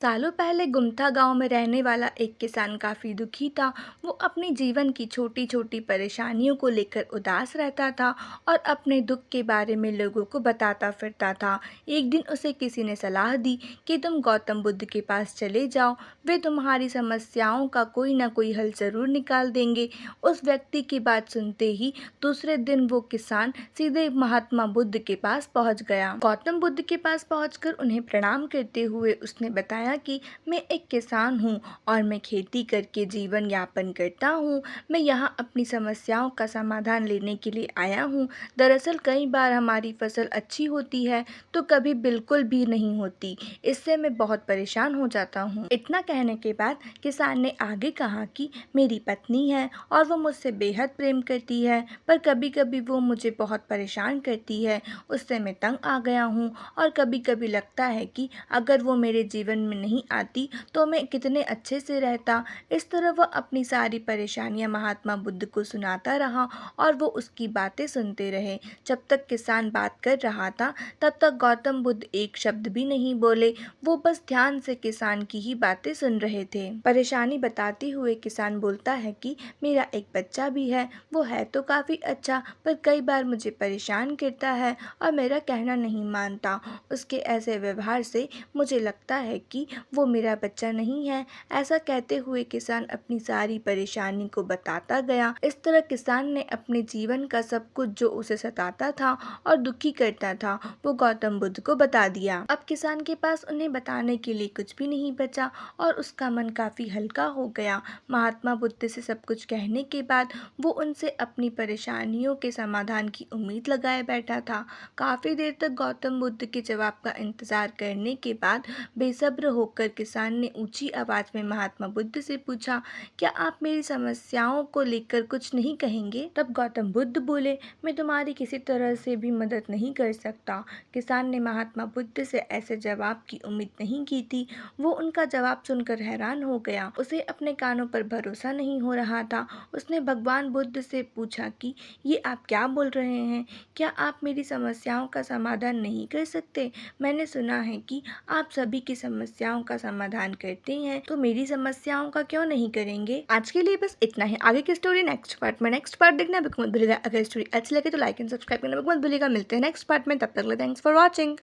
सालों पहले गुमथा गांव में रहने वाला एक किसान काफ़ी दुखी था। वो अपने जीवन की छोटी छोटी परेशानियों को लेकर उदास रहता था और अपने दुख के बारे में लोगों को बताता फिरता था। एक दिन उसे किसी ने सलाह दी कि तुम गौतम बुद्ध के पास चले जाओ, वे तुम्हारी समस्याओं का कोई ना कोई हल ज़रूर निकाल देंगे। उस व्यक्ति की बात सुनते ही दूसरे दिन वो किसान सीधे महात्मा बुद्ध के पास पहुंच गया। गौतम बुद्ध के पास पहुंचकर उन्हें प्रणाम करते हुए उसने बताया कि मैं एक किसान हूँ और मैं खेती करके जीवन यापन करता हूँ। मैं यहाँ अपनी समस्याओं का समाधान लेने के लिए आया हूँ। दरअसल कई बार हमारी फसल अच्छी होती है तो कभी बिल्कुल भी नहीं होती। इससे मैं बहुत परेशान हो जाता हूँ। इतना कहने के बाद किसान ने आगे कहा कि मेरी पत्नी है और वो मुझसे बेहद प्रेम करती है, पर कभी कभी वो मुझे बहुत परेशान करती है। उससे मैं तंग आ गया हूँ और कभी कभी लगता है कि अगर वो मेरे जीवन में नहीं आती तो मैं कितने अच्छे से रहता। इस तरह वह अपनी सारी परेशानियां महात्मा बुद्ध को सुनाता रहा और वो उसकी बातें सुनते रहे। जब तक किसान बात कर रहा था तब तक गौतम बुद्ध एक शब्द भी नहीं बोले। वो बस ध्यान से किसान की ही बातें सुन रहे थे। परेशानी बताते हुए किसान बोलता है कि मेरा एक बच्चा भी है, वो है तो काफ़ी अच्छा पर कई बार मुझे परेशान करता है और मेरा कहना नहीं मानता। उसके ऐसे व्यवहार से मुझे लगता है कि वो मेरा बच्चा नहीं है। ऐसा कहते हुए किसान अपनी सारी परेशानी को बताता गया। इस तरह किसान ने अपने जीवन का सब कुछ जो उसे सताता था और दुखी करता था वो गौतम बुद्ध को बता दिया। अब किसान के पास उन्हें बताने के लिए कुछ भी नहीं बचा और उसका मन काफ़ी हल्का हो गया। महात्मा बुद्ध से सब कुछ कहने के बाद वो उनसे अपनी परेशानियों के समाधान की उम्मीद लगाए बैठा था। काफ़ी देर तक गौतम बुद्ध के जवाब का इंतज़ार करने के बाद बेसब्र होकर किसान ने ऊंची आवाज़ में महात्मा बुद्ध से पूछा, क्या आप मेरी समस्याओं को लेकर कुछ नहीं कहेंगे? तब गौतम बुद्ध बोले, मैं तुम्हारी किसी तरह से भी मदद नहीं कर सकता। किसान ने महात्मा बुद्ध से ऐसे जवाब की उम्मीद नहीं की थी। वो उनका जवाब सुनकर हैरान हो गया। उसे अपने कानों पर भरोसा नहीं हो रहा था। उसने भगवान बुद्ध से पूछा कि ये आप क्या बोल रहे हैं? क्या आप मेरी समस्याओं का समाधान नहीं कर सकते? मैंने सुना है कि आप सभी की समस्याओं का समाधान करते हैं, तो मेरी समस्याओं का क्यों नहीं करेंगे? आज के लिए बस इतना ही। आगे की स्टोरी नेक्स्ट पार्ट में। नेक्स्ट पार्ट देखना बिल्कुल मत भूलिएगा। अगर स्टोरी अच्छी लगे तो लाइक एंड सब्सक्राइब करना बिल्कुल मत भूलिएगा। मिलते हैं नेक्स्ट पार्ट में, तब तक के लिए थैंक्स फॉर वॉचिंग।